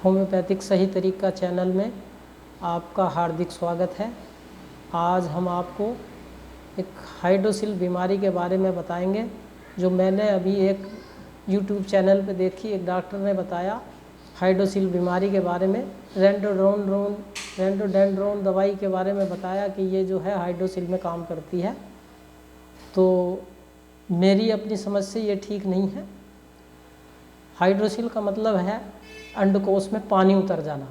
Homeopathic सही तरीका channel में आपका हार्दिक स्वागत है। आज हम आपको एक हाइड्रोसिल बीमारी के बारे में बताएंगे, जो मैंने अभी एक YouTube चैनल पे देखी। एक डॉक्टर ने बताया हाइड्रोसिल बीमारी के बारे में, रेंडोडेंड्रोन दवाई के बारे में बताया कि ये जो है हाइड्रोसिल में काम करती है। तो मेरी अपनी समझ से ये ठीक नहीं है। हाइड्रोसिल का मतलब है अंडकोश में पानी उतर जाना।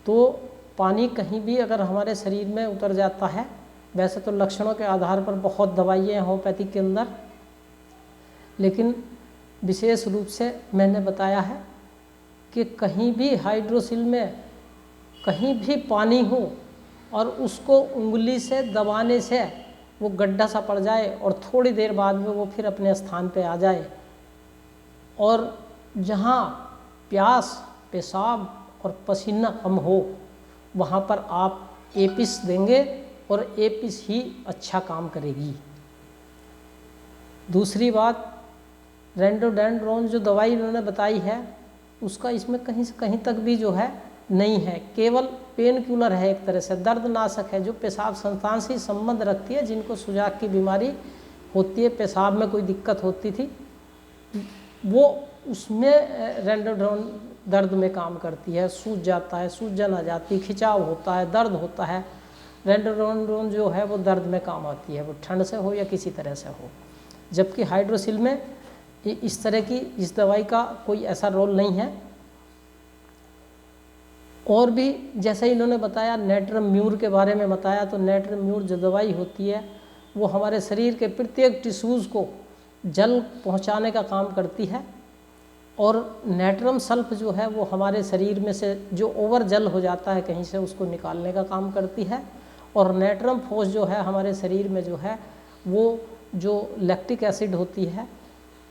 तो पानी कहीं भी अगर हमारे शरीर में उतर जाता है, वैसे तो लक्षणों के आधार पर बहुत दवाइयाँ हैं होम्योपैथिक के अंदर, लेकिन विशेष रूप से मैंने बताया है कि कहीं भी हाइड्रोसिल में कहीं भी पानी हो और उसको उंगली से दबाने से वो गड्ढा सा पड़ जाए और थोड़ी देर बाद में वो फिर अपने स्थान पे आ जाए, और जहाँ प्यास, पेशाब और पसीना कम हो वहाँ पर आप एपिस देंगे और एपिस ही अच्छा काम करेगी। दूसरी बात, रेंडोडेंड्रोन जो दवाई इन्होंने बताई है उसका इसमें कहीं से कहीं तक भी जो है नहीं है, केवल पेन किलर है, एक तरह से दर्दनाशक है, जो पेशाब संस्थान से संबंध रखती है। जिनको सुजाक की बीमारी होती है, पेशाब में कोई दिक्कत होती थी, वो उसमें रेंडोडेंड्रोन दर्द में काम करती है। सूज जाता है, सूजन आ जाती, खिंचाव होता है, दर्द होता है, रेंडोडेंड्रोन जो है वो दर्द में काम आती है, वो ठंड से हो या किसी तरह से हो। जबकि हाइड्रोसिल में इस तरह की इस दवाई का कोई ऐसा रोल नहीं है। और भी जैसे इन्होंने बताया नेट्रम म्यूर के बारे में बताया, तो नेट्रम म्यूर जो दवाई होती है वो हमारे शरीर के प्रत्येक टिश्यूज़ को जल पहुंचाने का काम करती है। और नेट्रम सल्फ जो है वो हमारे शरीर में से जो ओवर जल हो जाता है कहीं से, उसको निकालने का काम करती है। और नेट्रम फोस जो है हमारे शरीर में जो है वो जो लैक्टिक एसिड होती है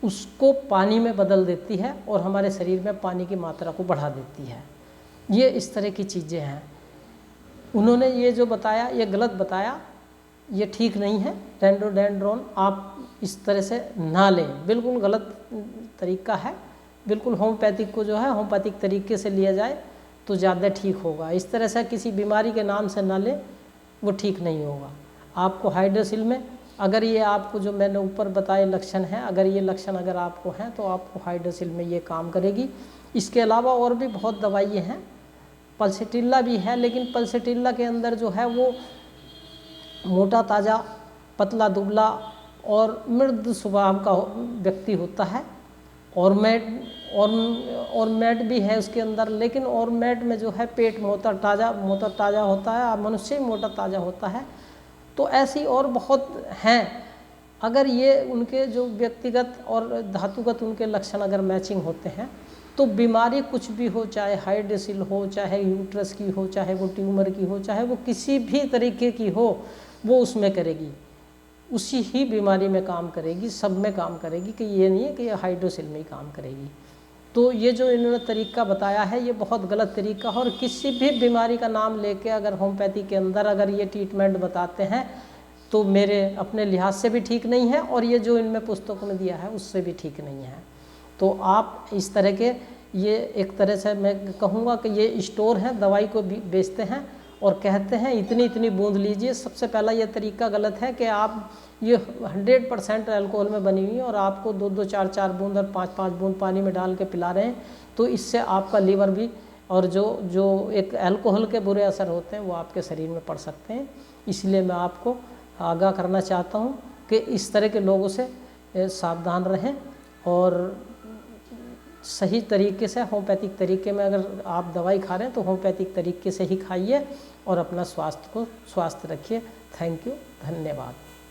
उसको पानी में बदल देती है और हमारे शरीर में पानी की मात्रा को बढ़ा देती है। ये इस तरह की चीज़ें हैं। उन्होंने ये जो बताया ये गलत बताया, ये ठीक नहीं है। रेंडोडेंड्रोन आप इस तरह से ना लें, बिल्कुल गलत तरीका है। बिल्कुल होम्योपैथिक को जो है होम्योपैथिक तरीके से लिया जाए तो ज़्यादा ठीक होगा। इस तरह से किसी बीमारी के नाम से ना लें, वो ठीक नहीं होगा। आपको हाइड्रोसिल में अगर ये आपको जो मैंने ऊपर बताए लक्षण हैं, अगर ये लक्षण अगर आपको हैं तो आपको हाइड्रोसिल में ये काम करेगी। इसके अलावा और भी बहुत दवाइयाँ हैं, पल्सेटिल्ला भी है, लेकिन पल्सेटिल्ला के अंदर जो है वो मोटा ताज़ा, पतला दुबला और मृदु स्वभाव का व्यक्ति होता है। और मैट भी है उसके अंदर, लेकिन और मैट में जो है पेट मोटा ताज़ा होता है, मनुष्य ही मोटा ताज़ा होता है। तो ऐसी और बहुत हैं। अगर ये उनके जो व्यक्तिगत और धातुगत उनके लक्षण अगर मैचिंग होते हैं तो बीमारी कुछ भी हो, चाहे हाइड्रोसिल हो, चाहे यूट्रस की हो, चाहे वो ट्यूमर की हो, चाहे वो किसी भी तरीके की हो, वो उसमें करेगी, उसी ही बीमारी में काम करेगी, सब में काम करेगी। कि ये नहीं है कि ये हाइड्रोसिल में ही काम करेगी। तो ये जो इन्होंने तरीका बताया है ये बहुत गलत तरीका है। और किसी भी बीमारी का नाम लेके अगर होम्योपैथी के अंदर अगर ये ट्रीटमेंट बताते हैं तो मेरे अपने लिहाज से भी ठीक नहीं है, और ये जो इनमें पुस्तकों में दिया है उससे भी ठीक नहीं है। तो आप इस तरह के, ये एक तरह से मैं कहूँगा कि ये स्टोर हैं, दवाई को बेचते हैं और कहते हैं इतनी इतनी बूंद लीजिए। सबसे पहला ये तरीका गलत है कि आप ये 100% अल्कोहल में बनी हुई है और आपको 2-2, 4-4 बूंद और 5-5 बूंद पानी में डाल के पिला रहे हैं, तो इससे आपका लीवर भी और जो एक अल्कोहल के बुरे असर होते हैं वो आपके शरीर में पड़ सकते हैं। इसलिए मैं आपको आगाह करना चाहता हूँ कि इस तरह के लोगों से सावधान रहें और सही तरीके से होम्योपैथिक तरीके में अगर आप दवाई खा रहे हैं तो होम्योपैथिक तरीके से ही खाइए और अपना स्वास्थ्य रखिए। थैंक यू, धन्यवाद।